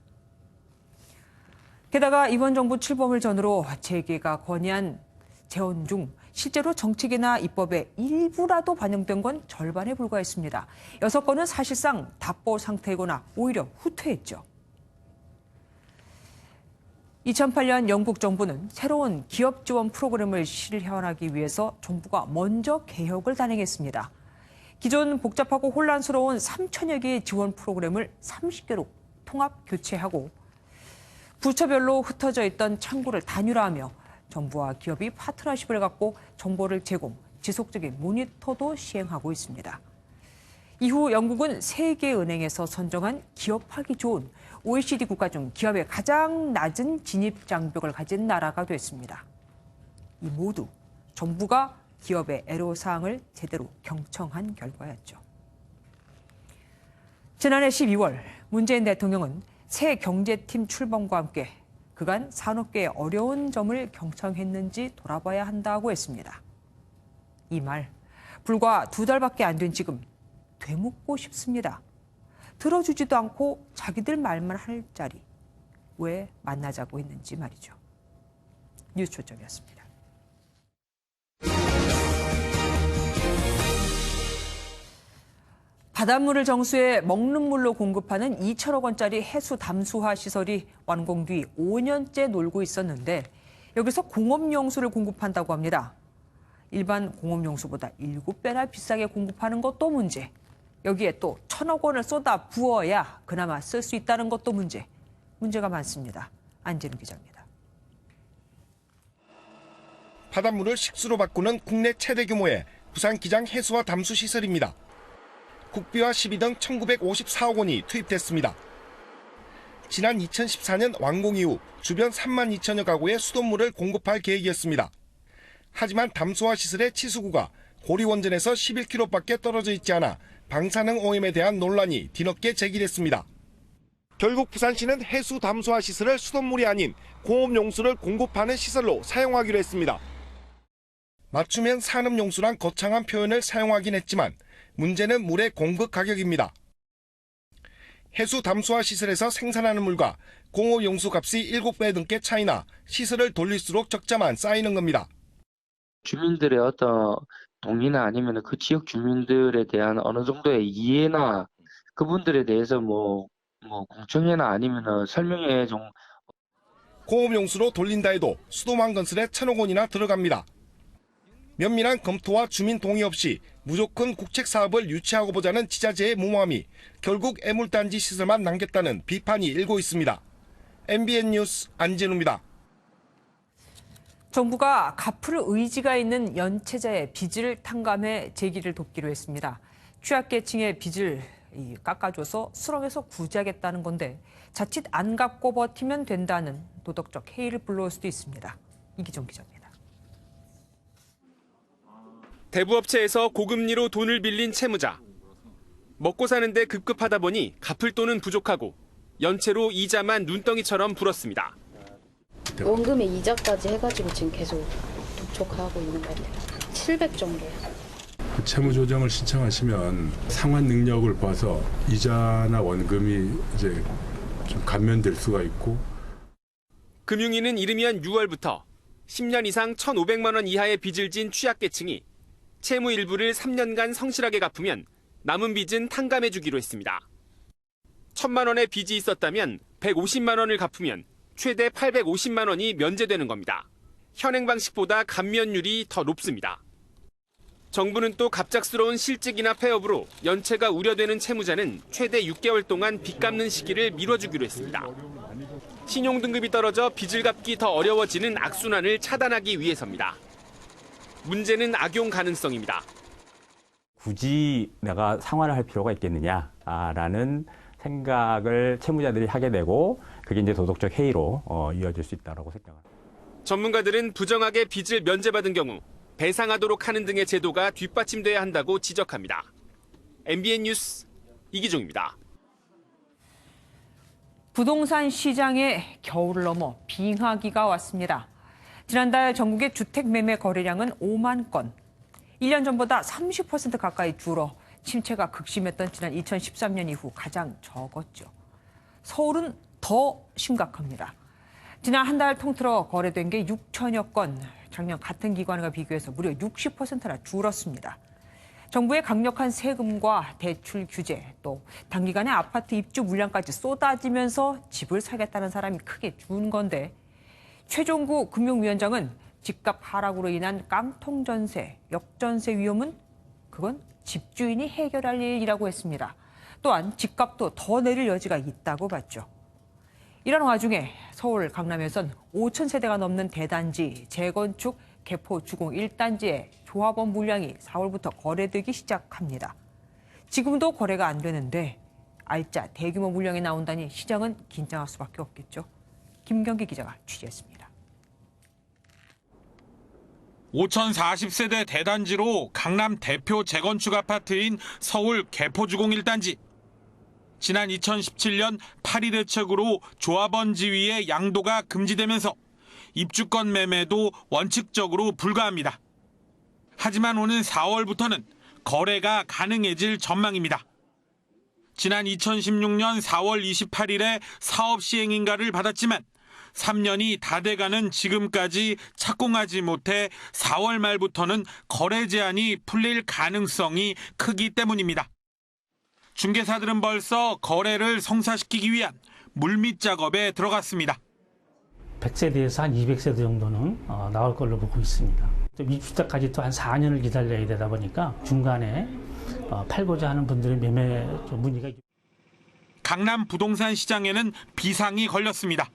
게다가 이번 정부 출범을 전후로 재계가 건의한 재원 중 실제로 정책이나 입법에 일부라도 반영된 건 절반에 불과했습니다. 6건은 사실상 답보 상태이거나 오히려 후퇴했죠. 2008년 영국 정부는 새로운 기업 지원 프로그램을 실현하기 위해서 정부가 먼저 개혁을 단행했습니다. 기존 복잡하고 혼란스러운 3천여 개의 지원 프로그램을 30개로 통합 교체하고 부처별로 흩어져 있던 창구를 단일화하며 정부와 기업이 파트너십을 갖고 정보를 제공, 지속적인 모니터도 시행하고 있습니다. 이후 영국은 세계은행에서 선정한 기업하기 좋은 OECD 국가 중 기업의 가장 낮은 진입 장벽을 가진 나라가 됐습니다. 이 모두 정부가 기업의 애로사항을 제대로 경청한 결과였죠. 지난해 12월 문재인 대통령은 새 경제팀 출범과 함께 그간 산업계의 어려운 점을 경청했는지 돌아봐야 한다고 했습니다. 이 말, 불과 2달밖에 안 된 지금 되묻고 싶습니다. 들어주지도 않고 자기들 말만 할 자리, 왜 만나자고 했는지 말이죠. 뉴스 초점이었습니다. 바닷물을 정수해 먹는 물로 공급하는 2천억 원짜리 해수 담수화 시설이 완공 뒤 5년째 놀고 있었는데 여기서 공업용수를 공급한다고 합니다. 일반 공업용수보다 7배나 비싸게 공급하는 것도 문제. 여기에 또 1,000억 원을 쏟아 부어야 그나마 쓸 수 있다는 것도 문제. 문제가 많습니다. 안진우 기자입니다. 바닷물을 식수로 바꾸는 국내 최대 규모의 부산 기장 해수와 담수 시설입니다. 국비와 시비 등 1,954억 원이 투입됐습니다. 지난 2014년 완공 이후 주변 3만 2천여 가구에 수돗물을 공급할 계획이었습니다. 하지만 담수화 시설의 치수구가 고리원전에서 11km밖에 떨어져 있지 않아 방사능 오염에 대한 논란이 뒤늦게 제기됐습니다. 결국 부산시는 해수 담수화 시설을 수돗물이 아닌 공업용수를 공급하는 시설로 사용하기로 했습니다. 맞춤형 산업용수란 거창한 표현을 사용하긴 했지만 문제는 물의 공급 가격입니다. 해수 담수화 시설에서 생산하는 물과 공업용수 값이 7배 넘게 차이나 시설을 돌릴수록 적자만 쌓이는 겁니다. 주민들의 어떤 동의나 아니면 그 지역 주민들에 대한 어느 정도의 이해나 그분들에 대해서 뭐 공청회나 아니면 설명회 좀 공업용수로 돌린다 해도 수도망 건설에 1,000억 원이나 들어갑니다. 면밀한 검토와 주민 동의 없이 무조건 국책 사업을 유치하고 보자는 지자체의 무모함이 결국 애물단지 시설만 남겼다는 비판이 일고 있습니다. MBN 뉴스 안진우입니다. 정부가 갚을 의지가 있는 연체자의 빚을 탕감해 재기를 돕기로 했습니다. 취약계층의 빚을 깎아줘서 수렁에서 구제하겠다는 건데 자칫 안 갚고 버티면 된다는 도덕적 해이를 불러올 수도 있습니다. 이기정 기자입니다. 대부업체에서 고금리로 돈을 빌린 채무자. 먹고 사는데 급급하다 보니 갚을 돈은 부족하고 연체로 이자만 눈덩이처럼 불었습니다. 원금의 이자까지 해가지고 지금 계속 독촉하고 있는 것 같아요. 700 정도요. 채무 조정을 신청하시면 상환 능력을 봐서 이자나 원금이 이제 좀 감면될 수가 있고. 금융위는 이르면 6월부터 10년 이상 1,500만 원 이하의 빚을 진 취약계층이 채무 일부를 3년간 성실하게 갚으면 남은 빚은 탕감해 주기로 했습니다. 1,000만 원의 빚이 있었다면 150만 원을 갚으면 최대 850만 원이 면제되는 겁니다. 현행 방식보다 감면율이 더 높습니다. 정부는 또 갑작스러운 실직이나 폐업으로 연체가 우려되는 채무자는 최대 6개월 동안 빚 갚는 시기를 미뤄주기로 했습니다. 신용등급이 떨어져 빚을 갚기 더 어려워지는 악순환을 차단하기 위해서입니다. 문제는 악용 가능성입니다. 굳이 내가 상환을 할 필요가 있겠느냐라는 생각을 채무자들이 하게 되고 그게 이제 도덕적 해이로 이어질 수 있다고 생각합니다. 전문가들은 부정하게 빚을 면제받은 경우 배상하도록 하는 등의 제도가 뒷받침돼야 한다고 지적합니다. MBN 뉴스 이기종입니다. 부동산 시장에 겨울을 넘어 빙하기가 왔습니다. 지난달 전국의 주택 매매 거래량은 5만 건. 1년 전보다 30% 가까이 줄어 침체가 극심했던 지난 2013년 이후 가장 적었죠. 서울은 더 심각합니다. 지난 한 달 통틀어 거래된 게 6천여 건, 작년 같은 기간과 비교해서 무려 60%나 줄었습니다. 정부의 강력한 세금과 대출 규제, 또 단기간에 아파트 입주 물량까지 쏟아지면서 집을 사겠다는 사람이 크게 준 건데 최종구 금융위원장은 집값 하락으로 인한 깡통전세, 역전세 위험은 그건 집주인이 해결할 일이라고 했습니다. 또한 집값도 더 내릴 여지가 있다고 봤죠. 이런 와중에 서울 강남에선 5천 세대가 넘는 대단지 재건축 개포 주공 1단지의 조합원 물량이 4월부터 거래되기 시작합니다. 지금도 거래가 안 되는데 알짜 대규모 물량이 나온다니 시장은 긴장할 수밖에 없겠죠. 김경기 기자가 취재했습니다. 5,040세대 대단지로 강남 대표 재건축 아파트인 서울 개포주공 1단지. 지난 2017년 파리 대책으로 조합원 지위의 양도가 금지되면서 입주권 매매도 원칙적으로 불가합니다. 하지만 오는 4월부터는 거래가 가능해질 전망입니다. 지난 2016년 4월 28일에 사업 시행 인가를 받았지만 3년이 다 돼가는 지금까지 착공하지 못해 4월 말부터는 거래 제한이 풀릴 가능성이 크기 때문입니다. 중개사들은 벌써 거래를 성사시키기 위한 물밑 작업에 들어갔습니다. 100세대에서 한 200세대 정도는 나올 걸로 보고 있습니다. 입주때까지 또 한 4년을 기다려야 되다 보니까 중간에 팔고자 하는 분들의 매매 문의가. 강남 부동산 시장에는 비상이 걸렸습니다.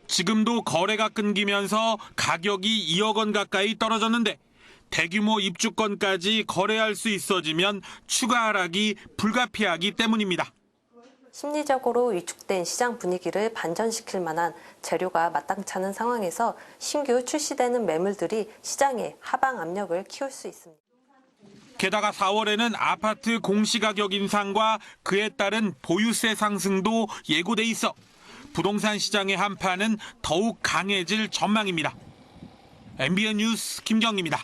지금도 거래가 끊기면서 가격이 2억 원 가까이 떨어졌는데 대규모 입주권까지 거래할 수 있어지면 추가 하락이 불가피하기 때문입니다. 심리적으로 위축된 시장 분위기를 반전시킬 만한 재료가 마땅치 않은 상황에서 신규 출시되는 매물들이 시장에 하방 압력을 키울 수 있습니다. 게다가 4월에는 아파트 공시가격 인상과 그에 따른 보유세 상승도 예고돼 있어 부동산 시장의 한파는 더욱 강해질 전망입니다. MBN 뉴스 김경입니다.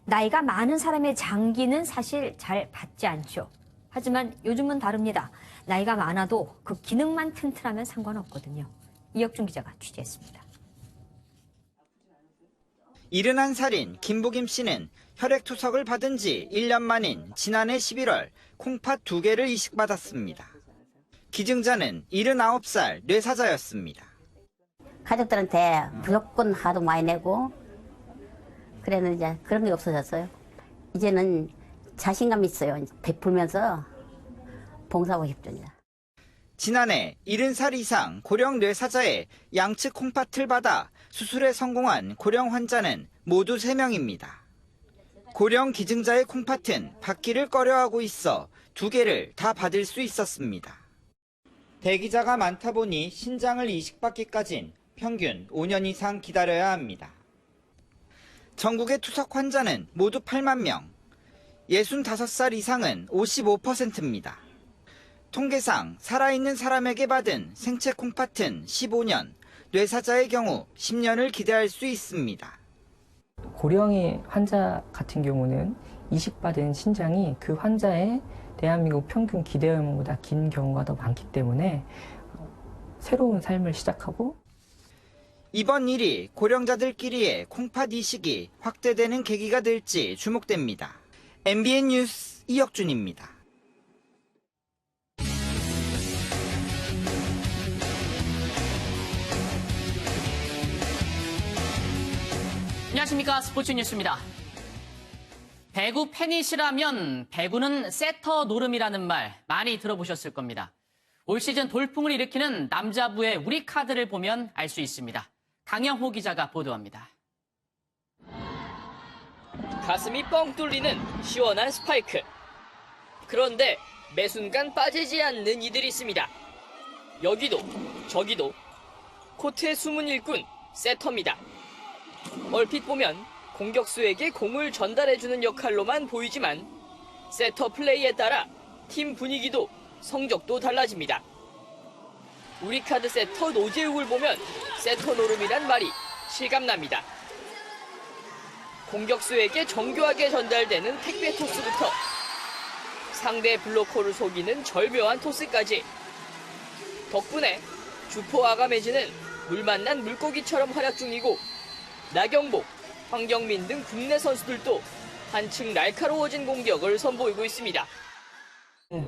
나이가 많은 사람의 장기는 사실 잘 받지 않죠. 하지만 요즘은 다릅니다. 나이가 많아도 그 기능만 튼튼하면 상관없거든요. 이혁준 기자가 취재했습니다. 71살인 김부김 씨는 혈액투석을 받은 지 1년 만인 지난해 11월 콩팥 2개를 이식받았습니다. 기증자는 79살 뇌사자였습니다. 가족들한테 무조건 하도 많이 내고 그래는 이제 그런 게 없어졌어요. 이제는 자신감 있어요. 베풀면서 봉사하고 싶습니다. 지난해 70살 이상 고령 뇌사자의 양측 콩팥을 받아 수술에 성공한 고령 환자는 모두 3명입니다. 고령 기증자의 콩팥은 받기를 꺼려하고 있어 2개를 다 받을 수 있었습니다. 대기자가 많다 보니 신장을 이식받기까진 평균 5년 이상 기다려야 합니다. 전국의 투석 환자는 모두 8만 명, 65살 이상은 55%입니다. 통계상 살아있는 사람에게 받은 생체 콩팥은 15년, 뇌사자의 경우 10년을 기대할 수 있습니다. 고령의 환자 같은 경우는 이식받은 신장이 그 환자의 대한민국 평균 기대염보다 긴 경우가 더 많기 때문에 새로운 삶을 시작하고 이번 일이 고령자들끼리의 콩팥 이식이 확대되는 계기가 될지 주목됩니다. MBN 뉴스 이혁준입니다. 안녕하십니까. 스포츠 뉴스입니다. 배구 팬이시라면 배구는 세터 노름이라는 말 많이 들어보셨을 겁니다. 올 시즌 돌풍을 일으키는 남자부의 우리카드를 보면 알 수 있습니다. 강영호 기자가 보도합니다. 가슴이 뻥 뚫리는 시원한 스파이크. 그런데 매 순간 빠지지 않는 이들이 있습니다. 여기도 저기도 코트의 숨은 일꾼 세터입니다. 얼핏 보면 공격수에게 공을 전달해주는 역할로만 보이지만 세터 플레이에 따라 팀 분위기도 성적도 달라집니다. 우리카드 세터 노재욱을 보면 세터 노름이란 말이 실감납니다. 공격수에게 정교하게 전달되는 택배 토스부터 상대 블로커를 속이는 절묘한 토스까지 덕분에 주포 아가메즈는 물 만난 물고기처럼 활약 중이고 나경복, 황경민 등 국내 선수들도 한층 날카로워진 공격을 선보이고 있습니다.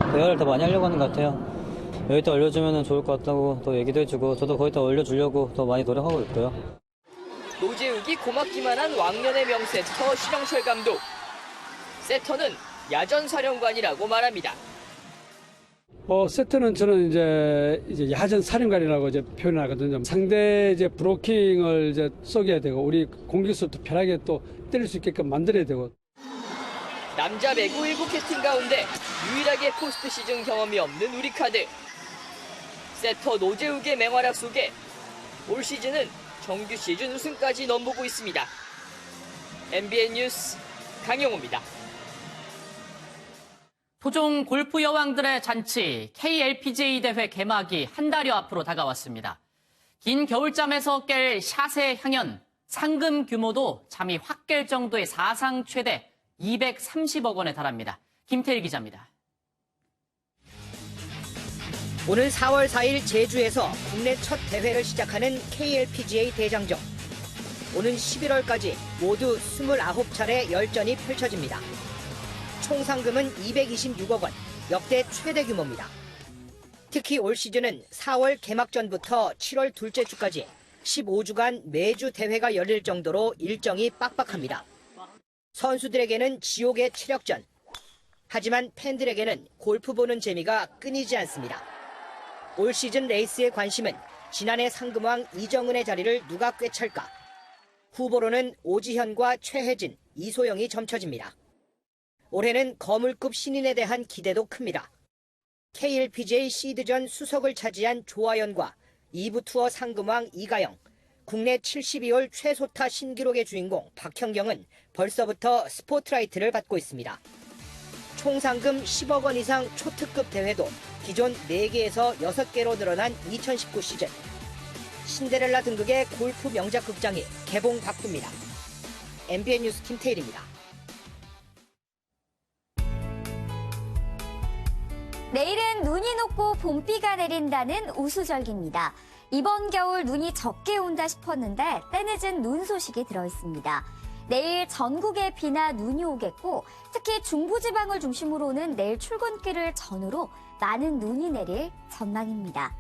대화를 더 많이 하려고 하는 것 같아요. 여기다 올려주면 좋을 것 같다고 또 얘기도 해주고 저도 거기다 올려주려고 더 많이 노력하고 있고요. 노재욱이 고맙기만 한 왕년의 명세터 신영철 감독. 세터는 야전 사령관이라고 말합니다. 세터는 저는 이제 야전 사령관이라고 이제 표현하거든요. 상대 이제 브로킹을 이제 속여야 되고 우리 공격수도 편하게 또 때릴 수 있게끔 만들어야 되고. 남자 배구 7개 팀 가운데 유일하게 포스트 시즌 경험이 없는 우리카드. 세터 노재욱의 맹활약 속에 올 시즌은 정규 시즌 우승까지 넘보고 있습니다. MBN 뉴스 강영호입니다. 토종 골프 여왕들의 잔치 KLPGA 대회 개막이 한 달여 앞으로 다가왔습니다. 긴 겨울잠에서 깰 샷의 향연, 상금 규모도 잠이 확 깰 정도의 사상 최대 230억 원에 달합니다. 김태일 기자입니다. 오늘 4월 4일 제주에서 국내 첫 대회를 시작하는 KLPGA 대장정. 오는 11월까지 모두 29차례 열전이 펼쳐집니다. 총 상금은 226억 원, 역대 최대 규모입니다. 특히 올 시즌은 4월 개막전부터 7월 둘째 주까지 15주간 매주 대회가 열릴 정도로 일정이 빡빡합니다. 선수들에게는 지옥의 체력전. 하지만 팬들에게는 골프 보는 재미가 끊이지 않습니다. 올 시즌 레이스의 관심은 지난해 상금왕 이정은의 자리를 누가 꿰찰까? 후보로는 오지현과 최혜진, 이소영이 점쳐집니다. 올해는 거물급 신인에 대한 기대도 큽니다. KLPGA 시드전 수석을 차지한 조하연과 2부 투어 상금왕 이가영, 국내 72홀 최소타 신기록의 주인공 박현경은 벌써부터 스포트라이트를 받고 있습니다. 총 상금 10억 원 이상 초특급 대회도 기존 4개에서 6개로 늘어난 2019 시즌. 신데렐라 등극의 골프 명작 극장이 개봉 바쁩니다. MBN 뉴스 김태일입니다. 내일은 눈이 녹고 봄비가 내린다는 우수절기입니다. 이번 겨울 눈이 적게 온다 싶었는데 때늦은 눈 소식이 들어있습니다. 내일 전국에 비나 눈이 오겠고 특히 중부지방을 중심으로는 내일 출근길을 전후로 많은 눈이 내릴 전망입니다.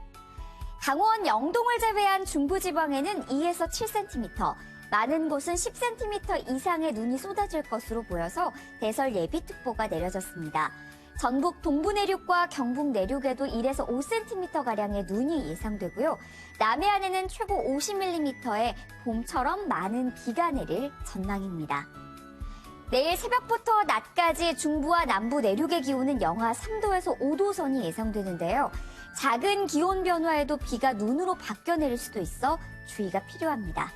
강원 영동을 제외한 중부지방에는 2에서 7cm, 많은 곳은 10cm 이상의 눈이 쏟아질 것으로 보여서 대설 예비특보가 내려졌습니다. 전북 동부 내륙과 경북 내륙에도 1에서 5cm가량의 눈이 예상되고요. 남해안에는 최고 50mm의 봄처럼 많은 비가 내릴 전망입니다. 내일 새벽부터 낮까지 중부와 남부 내륙의 기온은 영하 3도에서 5도 선이 예상되는데요. 작은 기온 변화에도 비가 눈으로 바뀌어 내릴 수도 있어 주의가 필요합니다.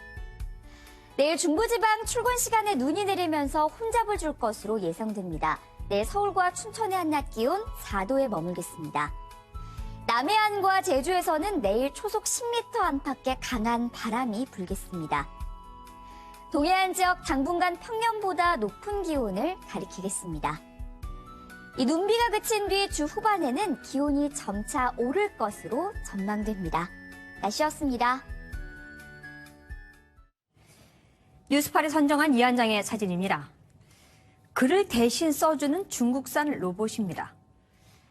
내일 중부지방 출근 시간에 눈이 내리면서 혼잡을 줄 것으로 예상됩니다. 내일 서울과 춘천의 한낮 기온 4도에 머물겠습니다. 남해안과 제주에서는 내일 초속 10m 안팎의 강한 바람이 불겠습니다. 동해안 지역 당분간 평년보다 높은 기온을 가리키겠습니다. 이 눈비가 그친 뒤 주 후반에는 기온이 점차 오를 것으로 전망됩니다. 날씨였습니다. 뉴스팔이 선정한 이 한 장의 사진입니다. 글을 대신 써주는 중국산 로봇입니다.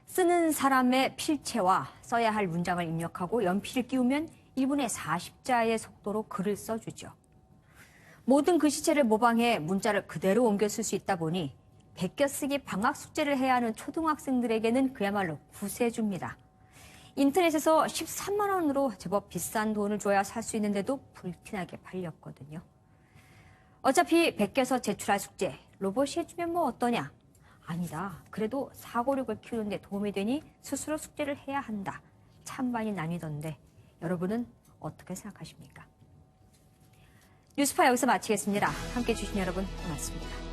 쓰는 사람의 필체와 써야 할 문장을 입력하고 연필을 끼우면 1분에 40자의 속도로 글을 써주죠. 모든 글씨체를 모방해 문자를 그대로 옮겨 쓸 수 있다 보니 베껴쓰기 방학 숙제를 해야 하는 초등학생들에게는 그야말로 구세주입니다. 인터넷에서 13만 원으로 제법 비싼 돈을 줘야 살 수 있는데도 불티나게 팔렸거든요. 어차피 베껴서 제출할 숙제, 로봇이 해주면 뭐 어떠냐? 아니다. 그래도 사고력을 키우는 데 도움이 되니 스스로 숙제를 해야 한다. 찬반이 나뉘던데 여러분은 어떻게 생각하십니까? 뉴스파 여기서 마치겠습니다. 함께해 주신 여러분 고맙습니다.